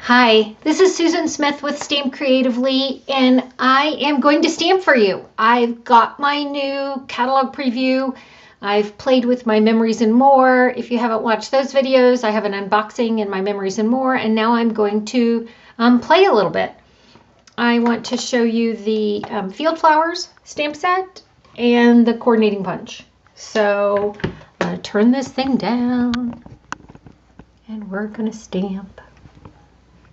Hi, this is Susan Smith with StampCreatively, and I am going to stamp for you. I've got my new catalog preview. I've played with my Memories and More. If you haven't watched those videos, I have an unboxing in my Memories and More, and now I'm going to play a little bit. I want to show you the Field Flowers stamp set and the coordinating punch. So I'm going to turn this thing down, and we're going to stamp.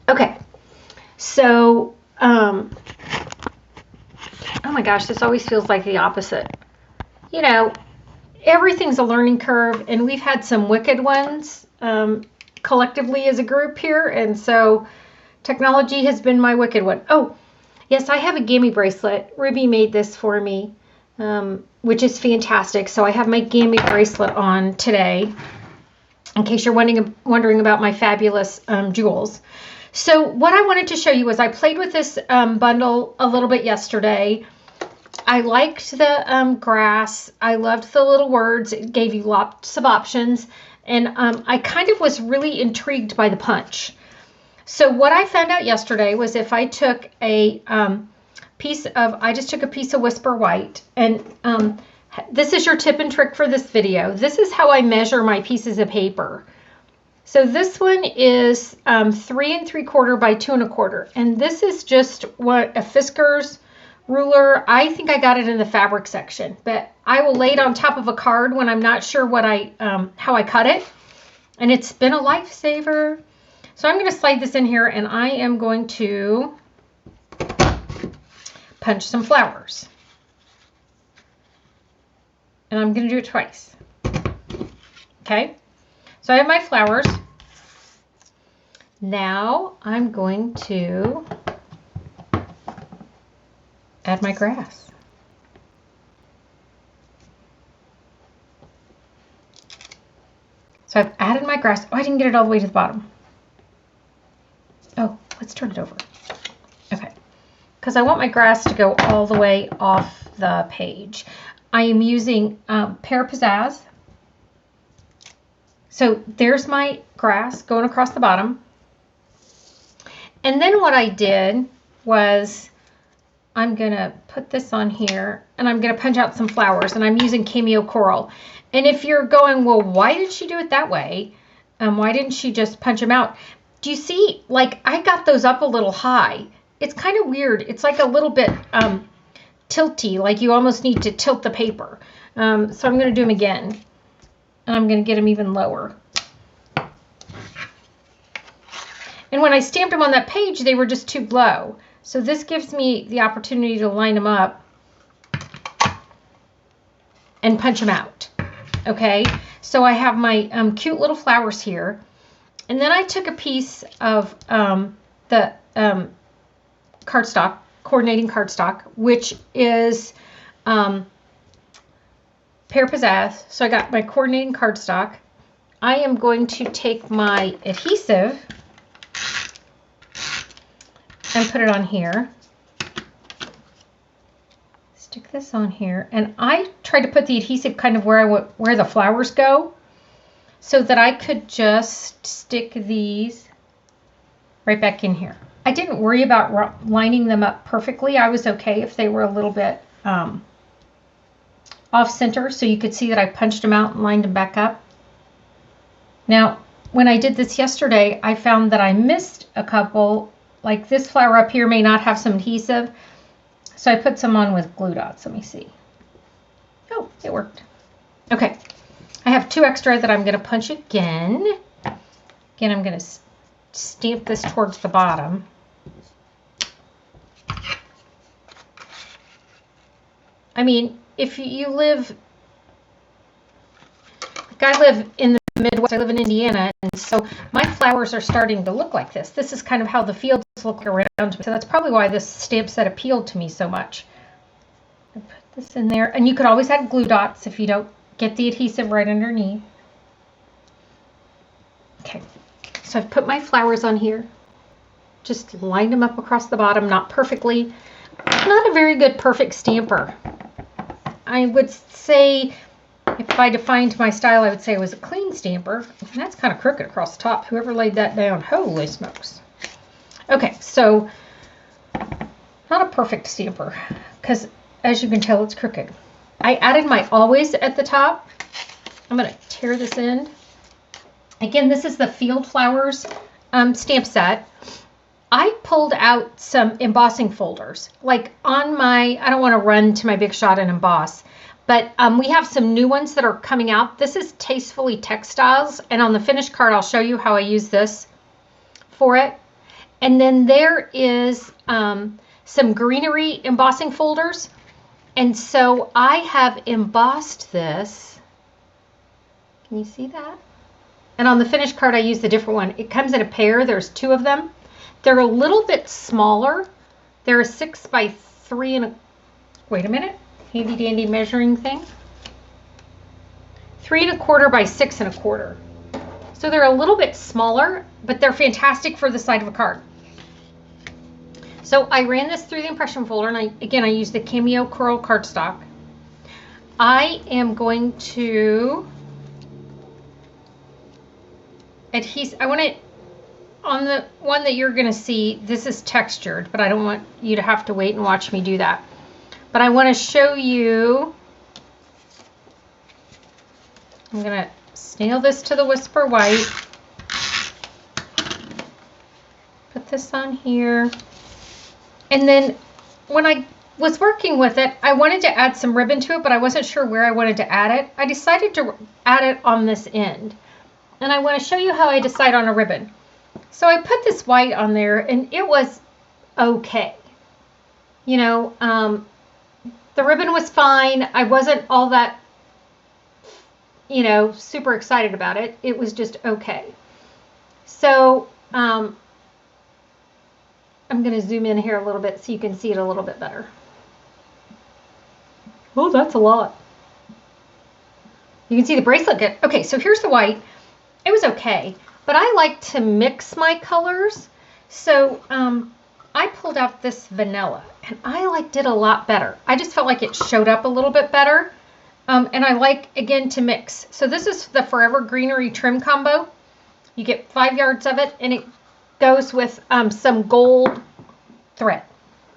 Okay, so, oh my gosh, this always feels like the opposite. You know, everything's a learning curve, and we've had some wicked ones collectively as a group here, and so technology has been my wicked one. Oh, yes, I have a gammy bracelet. Ruby made this for me, which is fantastic. So I have my gammy bracelet on today, in case you're wondering about my fabulous jewels. So what I wanted to show you was I played with this bundle a little bit yesterday. I liked the grass. I loved the little words. It gave you lots of options. And I kind of was really intrigued by the punch. So what I found out yesterday was if I took a I just took a piece of Whisper White, and this is your tip and trick for this video. This is how I measure my pieces of paper. So this one is 3 3/4 by 2 1/4, and this is just what a Fisker's ruler. I think I got it in the fabric section, but I will lay it on top of a card when I'm not sure what how I cut it, and it's been a lifesaver. So I'm going to slide this in here, and I am going to punch some flowers, and I'm going to do it twice. Okay. So I have my flowers. Now I'm going to add my grass. So I've added my grass. Oh, I didn't get it all the way to the bottom. Oh, let's turn it over. Okay. Because I want my grass to go all the way off the page. I am using Pear Pizzazz. So there's my grass going across the bottom. And then what I did was I'm going to put this on here, and I'm going to punch out some flowers, and I'm using Cameo Coral. And if you're going, well, why did she do it that way? Why didn't she just punch them out? Do you see, like, I got those up a little high. It's kind of weird. It's like a little bit tilty, like you almost need to tilt the paper. So I'm going to do them again. And I'm going to get them even lower. And when I stamped them on that page, they were just too low. So this gives me the opportunity to line them up and punch them out. Okay, so I have my cute little flowers here. And then I took a piece of the cardstock, coordinating cardstock, which is Pear Pizzazz. So I got my coordinating cardstock. I am going to take my adhesive and put it on here. Stick this on here, and I tried to put the adhesive kind of where the flowers go, so that I could just stick these right back in here. I didn't worry about lining them up perfectly. I was okay if they were a little bit off center, so you could see that I punched them out and lined them back up. Now, when I did this yesterday, I found that I missed a couple. Like this flower up here may not have some adhesive, so I put some on with glue dots. Let me see. Oh, it worked. Okay, I have 2 extra that I'm going to punch again. Again, I'm going to stamp this towards the bottom. I mean, if you live, like I live in the Midwest, I live in Indiana, and so my flowers are starting to look like this. This is kind of how the fields look around me. So that's probably why this stamp set appealed to me so much. I put this in there, and you could always add glue dots if you don't get the adhesive right underneath. Okay, so I've put my flowers on here. Just lined them up across the bottom, not perfectly. Not a very good perfect stamper. I would say, if I defined my style, I would say it was a clean stamper. And that's kind of crooked across the top. Whoever laid that down, holy smokes. Okay, so not a perfect stamper because as you can tell, it's crooked. I added my always at the top. I'm going to tear this end. Again, this is the Field Flowers stamp set. I pulled out some embossing folders. Like on my, I don't want to run to my Big Shot and emboss, but we have some new ones that are coming out. This is Tasteful Textiles, and on the finished card, I'll show you how I use this for it. And then there is some Greenery Embossing Folders. And so I have embossed this. Can you see that? And on the finished card, I use the different one. It comes in a pair. There's 2 of them. They're a little bit smaller. They're a 6 by 3 and a, wait a minute, handy dandy measuring thing. 3 1/4 by 6 1/4. So they're a little bit smaller, but they're fantastic for the side of a card. So I ran this through the impression folder, and I used the Cameo Coral cardstock. I am going to adhesive. I want it on the one that you're going to see. This is textured, but I don't want you to have to wait and watch me do that. But I want to show you. I'm going to snail this to the Whisper White. Put this on here. And then when I was working with it, I wanted to add some ribbon to it, but I wasn't sure where I wanted to add it. I decided to add it on this end. And I want to show you how I decide on a ribbon. So I put this white on there, and it was okay. You know, the ribbon was fine. I wasn't all that, you know, super excited about it. It was just okay. So I'm going to zoom in here a little bit so you can see it a little bit better. Oh, that's a lot. You can see the bracelet. Okay, so here's the white. It was okay, but I like to mix my colors. So I pulled out this vanilla, and I liked it a lot better. I just felt like it showed up a little bit better. And I like, again, to mix. So this is the Forever Greenery trim combo. You get 5 yards of it, and it goes with some gold thread.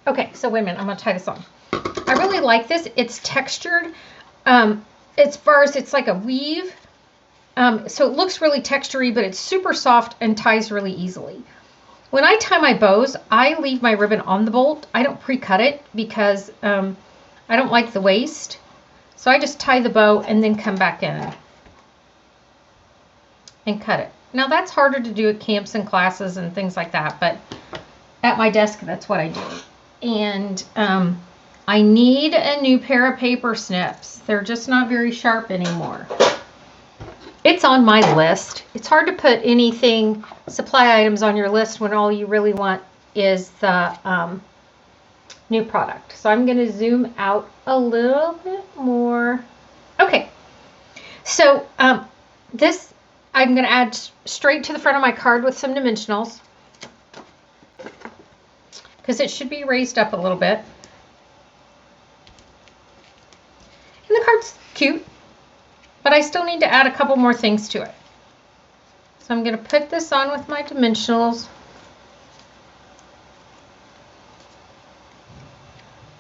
Okay, so wait a minute. I'm going to tie this on. I really like this. It's textured. As far as it's like a weave. So it looks really textury, but it's super soft and ties really easily. When I tie my bows, I leave my ribbon on the bolt. I don't pre-cut it because I don't like the waste. So I just tie the bow and then come back in and cut it. Now that's harder to do at camps and classes and things like that, but at my desk, that's what I do. And I need a new pair of paper snips. They're just not very sharp anymore. It's on my list. It's hard to put anything, supply items on your list when all you really want is the new product. So I'm going to zoom out a little bit more. Okay. So this I'm going to add straight to the front of my card with some dimensionals because it should be raised up a little bit. And the card's cute, but I still need to add a couple more things to it. So I'm going to put this on with my dimensionals.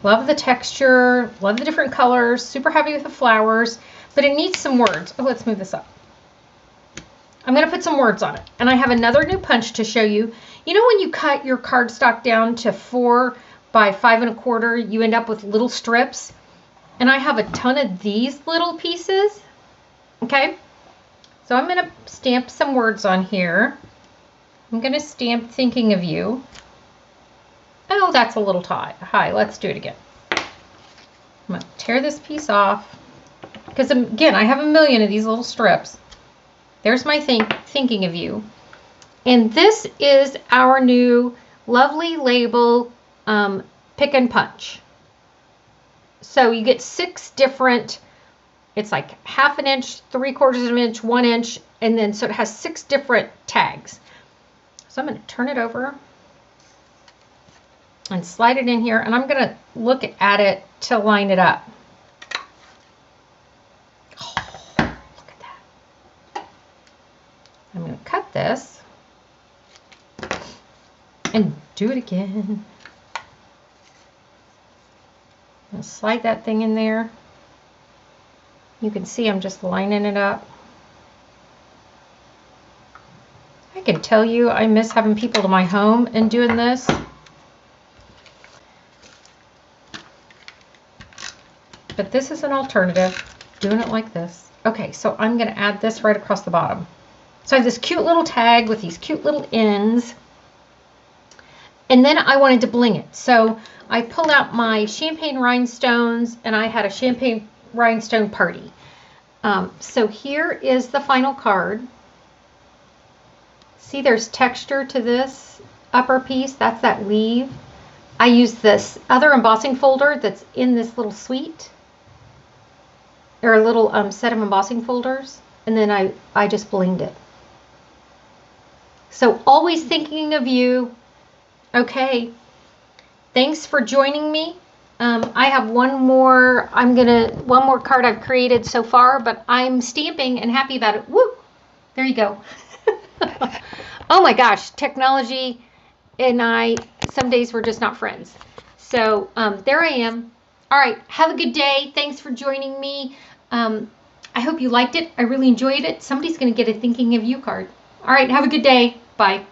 Love the texture, love the different colors, super happy with the flowers, but it needs some words. Oh, let's move this up. I'm going to put some words on it. And I have another new punch to show you. You know when you cut your cardstock down to 4 by 5 1/4, you end up with little strips? And I have a ton of these little pieces. Okay? So I'm going to stamp some words on here. I'm going to stamp Thinking of You. Oh, that's a little high. Let's do it again. I'm going to tear this piece off. Because, again, I have a million of these little strips. There's my Thinking of You. And this is our new lovely label Pick and Punch. So you get 6 different, it's like 1/2 inch, 3/4 of an inch, 1 inch, and then so it has 6 different tags. So I'm going to turn it over and slide it in here, and I'm going to look at it to line it up. Oh, look at that. I'm going to cut this, and do it again. I'll slide that thing in there. You can see I'm just lining it up. I can tell you I miss having people to my home and doing this. But this is an alternative, doing it like this. Okay, so I'm going to add this right across the bottom. So I have this cute little tag with these cute little ends. And then I wanted to bling it. So I pulled out my champagne rhinestones, and I had a champagne rhinestone party. So here is the final card. See, there's texture to this upper piece. That's that weave. I used this other embossing folder that's in this little suite. Or a little set of embossing folders. And then I just blinged it. So always thinking of you. Okay. Thanks for joining me. I have one more card I've created so far, but I'm stamping and happy about it. Woo! There you go. Oh my gosh, technology and I, some days we're just not friends. So there I am. All right, have a good day. Thanks for joining me. I hope you liked it. I really enjoyed it. Somebody's going to get a thinking of you card. All right, have a good day. Bye.